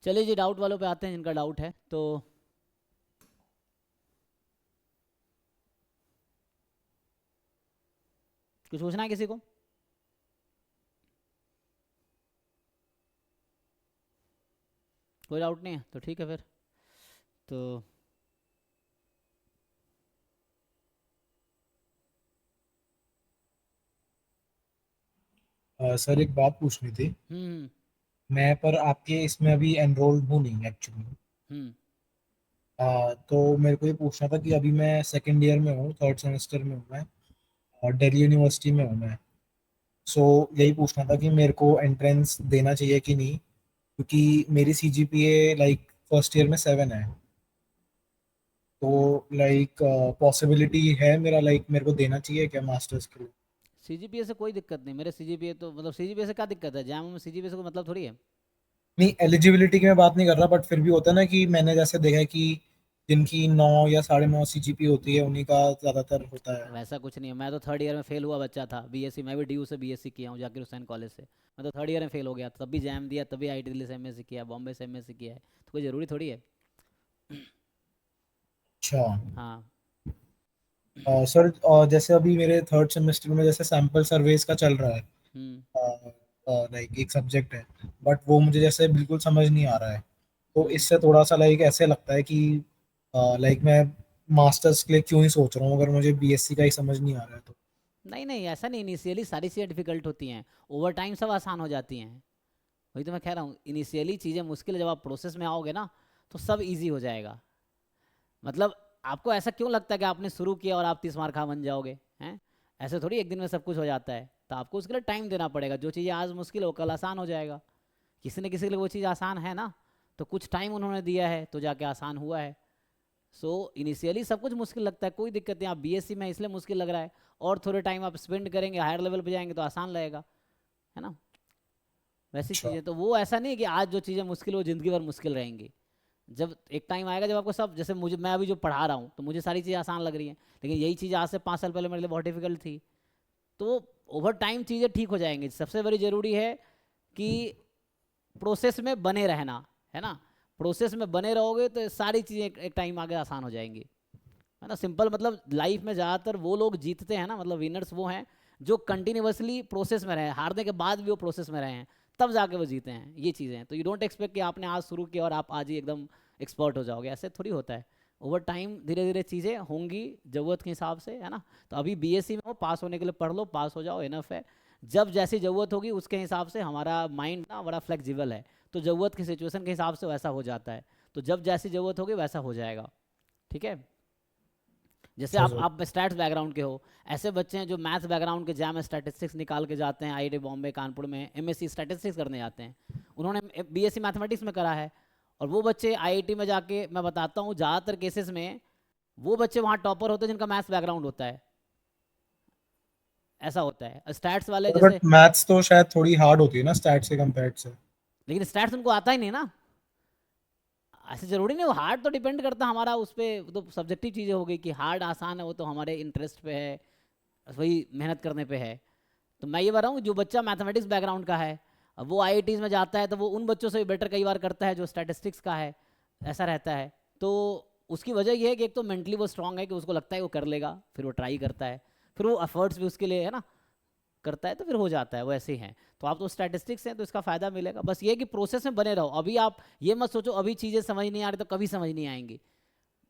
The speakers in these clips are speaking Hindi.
चलिए जी, डाउट वालों पे आते हैं जिनका डाउट है। तो कुछ पूछना है किसी को? कोई डाउट नहीं है तो ठीक है फिर। तो सर एक बात पूछनी थी। हम्म मैं पर आपके इसमें अभी एनरोल्ड हूँ नहीं एक्चुअली। हम्म तो मेरे को ये पूछना था कि अभी मैं सेकेंड ईयर में हूँ, थर्ड सेमेस्टर में हूँ मैं, और दिल्ली यूनिवर्सिटी में हूँ मैं। सो यही पूछना था कि मेरे को एंट्रेंस देना चाहिए कि नहीं, क्योंकि मेरी सीजीपीए लाइक फर्स्ट ईयर में 7 है। तो लाइक पॉसिबिलिटी है मेरा, लाइक मेरे को देना चाहिए क्या मास्टर्स के लिए? सीजीपीए से कोई दिक्कत नहीं। मेरे सीजीपीए तो मतलब सीजीपीए से क्या दिक्कत है? जैम में सीजीपीए से कोई मतलब थोड़ी है। नहीं, एलिजिबिलिटी की मैं बात नहीं कर रहा, बट फिर भी होता है ना कि मैंने जैसे देखा है कि जिनकी 9 या 9.5 सीजीपी होती है उन्हीं का ज्यादातर होता है। वैसा कुछ नहीं है। मैं तो थर्ड ईयर में फेल हुआ बच्चा था। बीएससी मैं भी डीयू से बीएससी किया हूँ, जाकिर हुसैन कॉलेज से। मैं तो थर्ड ईयर में फेल हो गया, तब भी जैम दिया, तभी आई दिल्ली से एमएससी किया, बॉम्बे से एमएससी किया है। तो कोई ज़रूरी थोड़ी है। अच्छा। हाँ। सर, जैसे अभी मेरे थर्ड सेमेस्टर में जैसे सैंपल सर्वेस का चल रहा है, हम्म लाइक एक सब्जेक्ट है, बट वो मुझे जैसे बिल्कुल समझ नहीं आ रहा है। तो हम्म इससे थोड़ा सा लाइक ऐसे लगता है कि लाइक मैं मास्टर्स के लिए क्यों ही सोच रहा हूँ अगर मुझे बीएससी का ही समझ नहीं आ रहा है तो। नहीं नहीं, ऐसा नहीं। इनिशियली सारी चीज़ें डिफिकल्ट होती हैं, ओवर टाइम सब आसान हो जाती हैं। वही तो मैं कह रहा हूँ, इनिशियली चीज़ें मुश्किल है, जब आप प्रोसेस में आओगे ना तो सब इजी हो जाएगा। मतलब आपको ऐसा क्यों लगता है कि आपने शुरू किया और आप 30 मार खा बन जाओगे? हैं? ऐसे थोड़ी एक दिन में सब कुछ हो जाता है। तो आपको उसके लिए टाइम देना पड़ेगा। जो चीज़ें आज मुश्किल हो कल आसान हो जाएगा। किसी न किसी के लिए वो चीज़ आसान है ना, तो कुछ टाइम उन्होंने दिया है तो जाके आसान हुआ है। सो इनिशियली सब कुछ मुश्किल लगता है, कोई दिक्कत नहीं। आप बीएससी में इसलिए मुश्किल लग रहा है, और थोड़े टाइम आप स्पेंड करेंगे, हायर लेवल पे जाएंगे तो आसान लगेगा, है ना? वैसी अच्छा। चीज़ें तो वो ऐसा नहीं है कि आज जो चीज़ें मुश्किल वो ज़िंदगी भर मुश्किल रहेंगी। जब एक टाइम आएगा जब आपको सब, जैसे मुझे, मैं अभी जो पढ़ा रहा हूँ तो मुझे सारी चीज़ें आसान लग रही हैं, लेकिन यही चीज़ आज से 5 साल पहले मेरे लिए बहुत डिफिकल्ट थी। तो ओवर टाइम चीज़ें ठीक हो जाएंगी। सबसे बड़ी ज़रूरी है कि प्रोसेस में बने रहना, है ना? प्रोसेस में बने रहोगे तो सारी चीज़ें एक टाइम आगे आसान हो जाएंगी, है ना? सिंपल। मतलब लाइफ में ज़्यादातर वो लोग जीतते हैं ना, मतलब विनर्स वो हैं जो कंटिन्यूसली प्रोसेस में रहे, हारने के बाद भी वो प्रोसेस में रहे हैं, तब जाके वो जीते हैं। ये चीज़ें हैं। तो यू डोंट एक्सपेक्ट कि आपने आज शुरू किया और आप आज ही एकदम एक्सपर्ट हो जाओगे, ऐसे थोड़ी होता है। ओवर टाइम धीरे धीरे चीज़ें होंगी, ज़रूरत के हिसाब से, है ना? तो अभी बीएससी में हो, पास होने के लिए पढ़ लो, पास हो जाओ, इनफ है। जब जैसी ज़रूरत होगी उसके हिसाब से, हमारा माइंड ना बड़ा फ्लेक्सिबल है, तो ज़रूरत की सिचुएशन के हिसाब से वैसा हो जाता है। तो जब जैसी ज़रूरत होगी वैसा हो जाएगा। ठीक है? जैसे अच्छा आप सर। आप स्टैट्स बैकग्राउंड के हो, ऐसे बच्चे हैं जो मैथ्स बैकग्राउंड के जैम स्टैटिस्टिक्स निकाल के जाते हैं, आईआईटी बॉम्बे कानपुर में एमएससी स्टैटिस्टिक्स करने जाते हैं। उन्होंने बीएससी मैथमेटिक्स में करा है, और वो बच्चे आईआईटी में जाके, मैं बताता हूँ ज़्यादातर केसेस में वो बच्चे वहाँ टॉपर होते हैं जिनका मैथ्स बैकग्राउंड होता है। ऐसा होता है स्टैट्स वाले बट जैसे। मैथ्स तो शायद थोड़ी हार्ड होती है ना स्टैट्स के कंपेयर से। लेकिन स्टैट्स उनको आता ही नहीं ना। ऐसे ज़रूरी नहीं, वो हार्ड तो डिपेंड करता हमारा उस पर, तो सब्जेक्टिव चीज़ें हो गई कि हार्ड आसान है, वो तो हमारे इंटरेस्ट पे है, वही मेहनत करने पे है। तो मैं ये बता रहा हूँ, जो बच्चा मैथमेटिक्स बैकग्राउंड का है, अब वो आईआईटीज़ में जाता है तो वो उन बच्चों से भी बेटर कई बार करता है जो स्टैटिस्टिक्स का है। ऐसा रहता है। तो उसकी वजह ये है कि एक तो मेंटली वो स्ट्रांग है कि उसको लगता है वो कर लेगा, फिर वो ट्राई करता है, फिर वो एफर्ट्स भी उसके लिए, है ना, करता है, तो फिर हो जाता है। वो ऐसे ही हैं। तो आप तो स्टैटिस्टिक्स हैं तो इसका फ़ायदा मिलेगा। बस ये कि प्रोसेस में बने रहो। अभी आप ये मत सोचो अभी चीज़ें समझ नहीं आ रही तो कभी समझ नहीं आएंगी।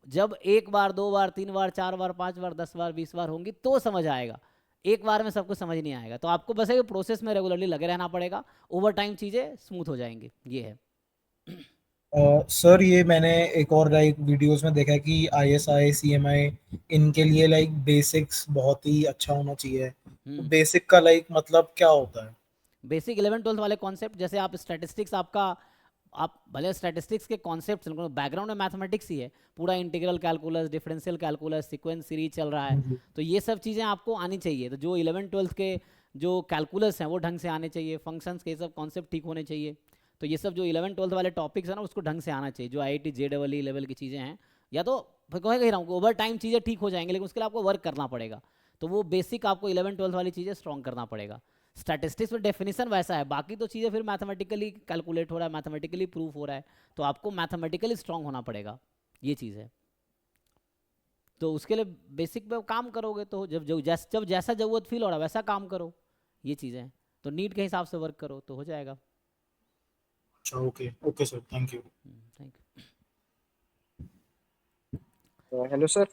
जब एक बार, दो बार, तीन बार, चार बार, पांच बार, 10 बार, 20 बार होंगी तो समझ आएगा। एक बार में सब कुछ समझ नहीं आएगा। तो आपको बस एक प्रोसेस में रेगुलरली लगे रहना पड़ेगा। ओवर टाइम चीज़ें स्मूथ हो जाएंगी, ये है। सर, ये मैंने एक और लाइक वीडियोस में देखा है कि आईएसआई सीएमआई इनके लिए लाइक बेसिक्स बहुत ही अच्छा होना चाहिए। तो हम्म बेसिक का लाइक मतलब क्या होता है? बेसिक 11 12 वाले कॉन्सेप्ट, जैसे आप स्टैटिस्टिक्स आपका, आप भले स्टैटिस्टिक्स के कॉन्सेप्ट, बैकग्राउंड में मैथमेटिक्स ही है, पूरा integral calculus, differential calculus, sequence series चल रहा है। हाँ जी। तो ये सब चीज़ें आपको आनी चाहिए। तो जो 11 12 के जो कैलकुलस हैं वो ढंग से आने चाहिए, फंक्शंस के सब कॉन्सेप्ट ठीक होने चाहिए। तो ये सब जो 11 12 वाले टॉपिक्स हैं ना, उसको ढंग से आना चाहिए। जो IIT JEE लेवल की चीज़ें हैं, या तो फिर कह रहा हूँ ओवर टाइम चीज़ें ठीक हो जाएंगी, लेकिन उसके लिए आपको वर्क करना पड़ेगा। तो वो बेसिक आपको 11 12 वाली चीज़ें स्ट्रॉन्ग करना पड़ेगा। स्टैटिस्टिक्स में डेफिनेशन वैसा है, बाकी तो चीज़ें फिर मैथमेटिकली कैलकुलेट हो रहा है, मैथमेटिकली प्रूफ हो रहा है, तो आपको मैथमेटिकली स्ट्रांग होना पड़ेगा, ये चीज़ है। तो उसके लिए बेसिक पे काम करोगे तो जब जैसा ज़रूरत फील हो रहा है वैसा काम करो, ये चीज़ें हैं। तो नीड के हिसाब से वर्क करो तो हो जाएगा। अच्छा, okay okay sir, thank you. Thank you. Hello sir.